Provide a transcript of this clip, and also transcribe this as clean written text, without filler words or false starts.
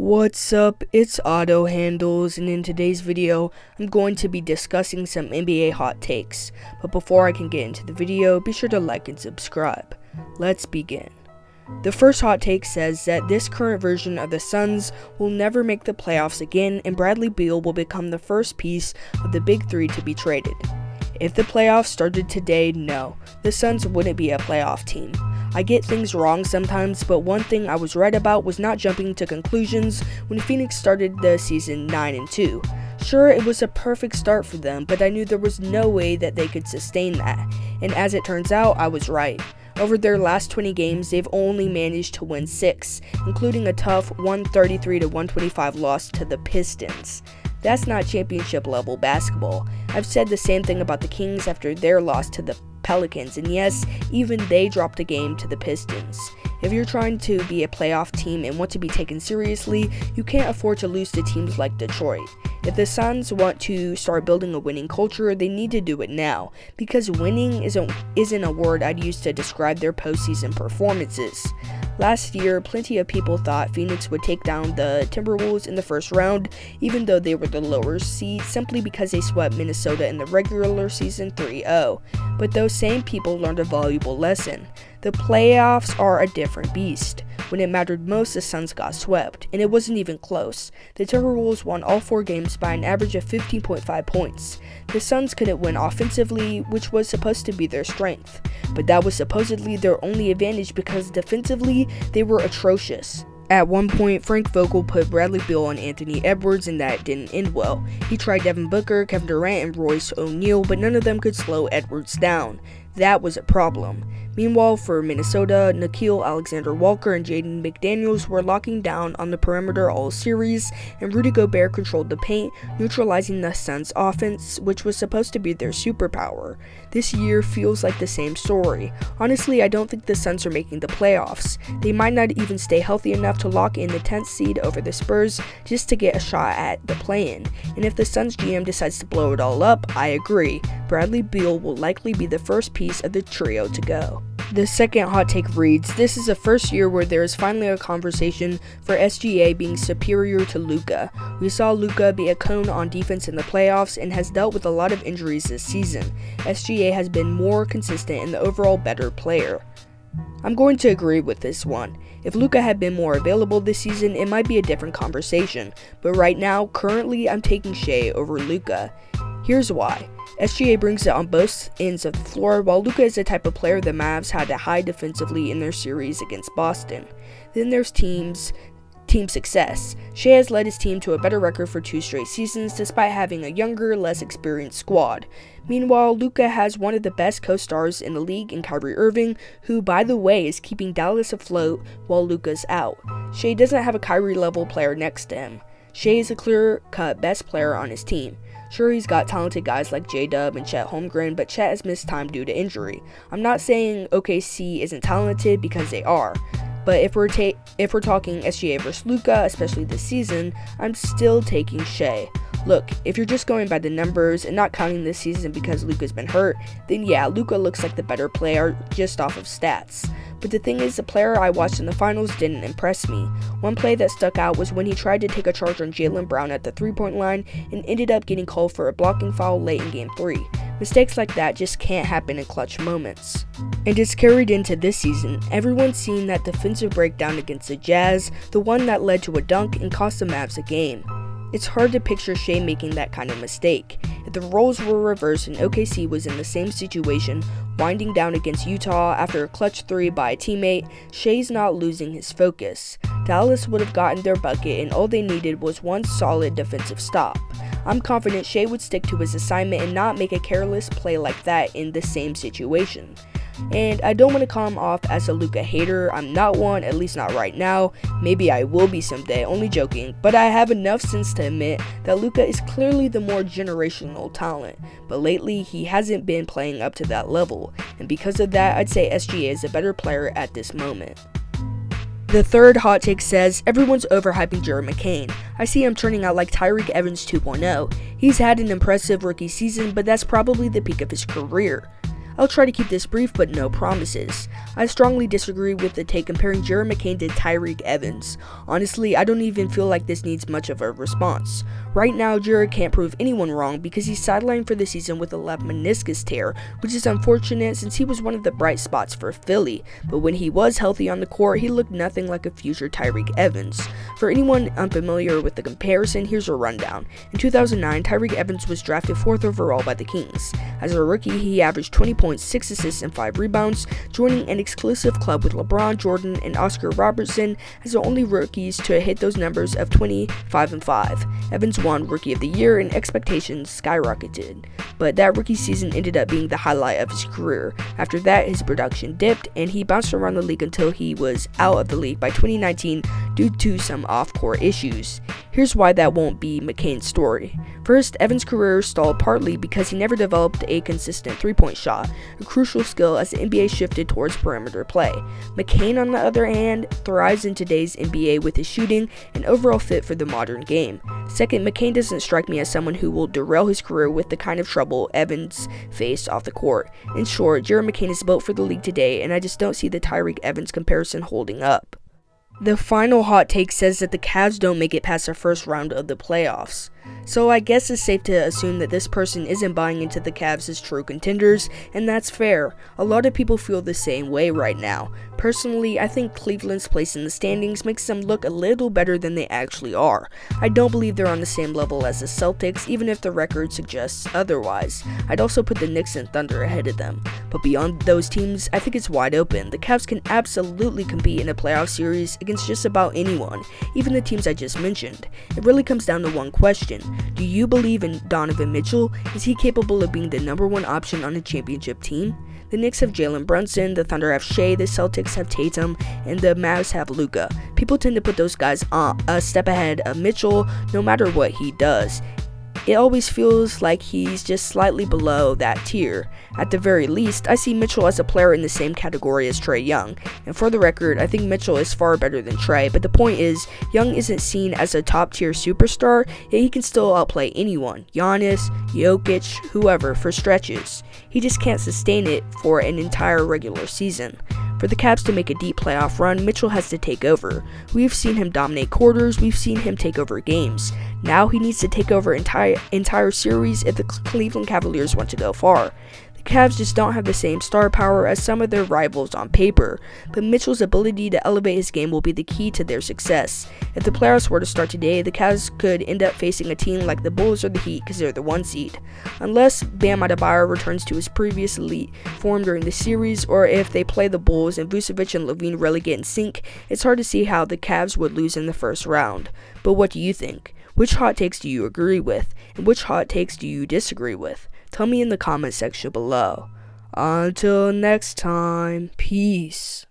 What's up, it's Auto Handles, and in today's video, I'm going to be discussing some NBA hot takes. But before I can get into the video, be sure to like and subscribe. Let's begin. The first hot take says that this current version of the Suns will never make the playoffs again, and Bradley Beal will become the first piece of the Big Three to be traded. If the playoffs started today, no, the Suns wouldn't be a playoff team. I get things wrong sometimes, but one thing I was right about was not jumping to conclusions when Phoenix started the season 9-2. Sure, it was a perfect start for them, but I knew there was no way that they could sustain that, and as it turns out, I was right. Over their last 20 games, they've only managed to win 6, including a tough 133-125 loss to the Pistons. That's not championship level basketball. I've said the same thing about the Kings after their loss to the Pelicans, and yes, even they dropped a game to the Pistons. If you're trying to be a playoff team and want to be taken seriously, you can't afford to lose to teams like Detroit. If the Suns want to start building a winning culture, they need to do it now, because winning isn't a word I'd use to describe their postseason performances. Last year, plenty of people thought Phoenix would take down the Timberwolves in the first round, even though they were the lower seed, simply because they swept Minnesota in the regular season 3-0. But those same people learned a valuable lesson. The playoffs are a different beast. When it mattered most, the Suns got swept, and it wasn't even close. The Timberwolves won all 4 games by an average of 15.5 points. The Suns couldn't win offensively, which was supposed to be their strength, but that was supposedly their only advantage because defensively, they were atrocious. At one point, Frank Vogel put Bradley Beal on Anthony Edwards, and that didn't end well. He tried Devin Booker, Kevin Durant, and Royce O'Neal, but none of them could slow Edwards down. That was a problem. Meanwhile, for Minnesota, Nickeil Alexander-Walker and Jaden McDaniels were locking down on the perimeter all series, and Rudy Gobert controlled the paint, neutralizing the Suns' offense, which was supposed to be their superpower. This year feels like the same story. Honestly, I don't think the Suns are making the playoffs. They might not even stay healthy enough to lock in the 10th seed over the Spurs just to get a shot at the play-in. And if the Suns GM decides to blow it all up, I agree. Bradley Beal will likely be the first piece of the trio to go. The second hot take reads, this is the first year where there is finally a conversation for SGA being superior to Luka. We saw Luka be a cone on defense in the playoffs and has dealt with a lot of injuries this season. SGA has been more consistent and the overall better player. I'm going to agree with this one. If Luka had been more available this season, it might be a different conversation, but right now, currently, I'm taking Shai over Luka. Here's why. SGA brings it on both ends of the floor, while Luka is the type of player the Mavs had to hide defensively in their series against Boston. Then there's team success. Shai has led his team to a better record for 2 straight seasons despite having a younger, less experienced squad. Meanwhile, Luka has one of the best co-stars in the league in Kyrie Irving, who, by the way, is keeping Dallas afloat while Luka's out. Shai doesn't have a Kyrie-level player next to him. Shai is a clear-cut best player on his team. Sure, he's got talented guys like J-Dub and Chet Holmgren, but Chet has missed time due to injury. I'm not saying OKC isn't talented, because they are. But if we're talking SGA versus Luka, especially this season, I'm still taking Shai. Look, if you're just going by the numbers and not counting this season because Luka's been hurt, then yeah, Luka looks like the better player just off of stats. But the thing is, the player I watched in the finals didn't impress me. One play that stuck out was when he tried to take a charge on Jaylen Brown at the 3-point line and ended up getting called for a blocking foul late in Game 3. Mistakes like that just can't happen in clutch moments. And it's carried into this season. Everyone's seen that defensive breakdown against the Jazz, the one that led to a dunk and cost the Mavs a game. It's hard to picture Shai making that kind of mistake. If the roles were reversed and OKC was in the same situation, winding down against Utah after a clutch 3 by a teammate, Shai's not losing his focus. Dallas would have gotten their bucket and all they needed was one solid defensive stop. I'm confident Shai would stick to his assignment and not make a careless play like that in the same situation. And I don't want to come off as a Luka hater. I'm not one, at least not right now. Maybe I will be someday, only joking. But I have enough sense to admit that Luka is clearly the more generational talent. But lately, he hasn't been playing up to that level. And because of that, I'd say SGA is a better player at this moment. The third hot take says, everyone's overhyping Jared McCain. I see him turning out like Tyreke Evans 2.0. He's had an impressive rookie season, but that's probably the peak of his career. I'll try to keep this brief, but no promises. I strongly disagree with the take comparing Jared McCain to Tyreke Evans. Honestly, I don't even feel like this needs much of a response. Right now, Jared can't prove anyone wrong because he's sidelined for the season with a left meniscus tear, which is unfortunate since he was one of the bright spots for Philly, but when he was healthy on the court, he looked nothing like a future Tyreke Evans. For anyone unfamiliar with the comparison, here's a rundown. In 2009, Tyreke Evans was drafted 4th overall by the Kings. As a rookie, he averaged 20 points, 6 assists, and 5 rebounds, joining an exclusive club with LeBron, Jordan, and Oscar Robertson as the only rookies to hit those numbers of 20, 5, and 5. Evans won Rookie of the Year and expectations skyrocketed, but that rookie season ended up being the highlight of his career. After that, his production dipped and he bounced around the league until he was out of the league by 2019 due to some off-court issues. Here's why that won't be McCain's story. First, Evans' career stalled partly because he never developed a consistent three-point shot, a crucial skill as the NBA shifted towards perimeter play. McCain, on the other hand, thrives in today's NBA with his shooting and overall fit for the modern game. Second, McCain doesn't strike me as someone who will derail his career with the kind of trouble Evans faced off the court. In short, Jared McCain is built for the league today, and I just don't see the Tyreke Evans comparison holding up. The final hot take says that the Cavs don't make it past the first round of the playoffs. So I guess it's safe to assume that this person isn't buying into the Cavs as true contenders, and that's fair. A lot of people feel the same way right now. Personally, I think Cleveland's place in the standings makes them look a little better than they actually are. I don't believe they're on the same level as the Celtics, even if the record suggests otherwise. I'd also put the Knicks and Thunder ahead of them. But beyond those teams, I think it's wide open. The Cavs can absolutely compete in a playoff series against just about anyone, even the teams I just mentioned. It really comes down to one question. Do you believe in Donovan Mitchell? Is he capable of being the number one option on a championship team? The Knicks have Jalen Brunson, the Thunder have Shai, the Celtics have Tatum, and the Mavs have Luka. People tend to put those guys a step ahead of Mitchell no matter what he does. It always feels like he's just slightly below that tier. At the very least, I see Mitchell as a player in the same category as Trae Young. And for the record, I think Mitchell is far better than Trae, but the point is, Young isn't seen as a top tier superstar, yet he can still outplay anyone, Giannis, Jokic, whoever, for stretches. He just can't sustain it for an entire regular season. For the Cavs to make a deep playoff run, Mitchell has to take over. We've seen him dominate quarters, we've seen him take over games. Now he needs to take over entire series if the Cleveland Cavaliers want to go far. The Cavs just don't have the same star power as some of their rivals on paper, but Mitchell's ability to elevate his game will be the key to their success. If the playoffs were to start today, the Cavs could end up facing a team like the Bulls or the Heat because they're the 1 seed. Unless Bam Adebayo returns to his previous elite form during the series, or if they play the Bulls and Vucevic and Levine really get in sync, it's hard to see how the Cavs would lose in the first round. But what do you think? Which hot takes do you agree with, and which hot takes do you disagree with? Tell me in the comment section below. Until next time, peace.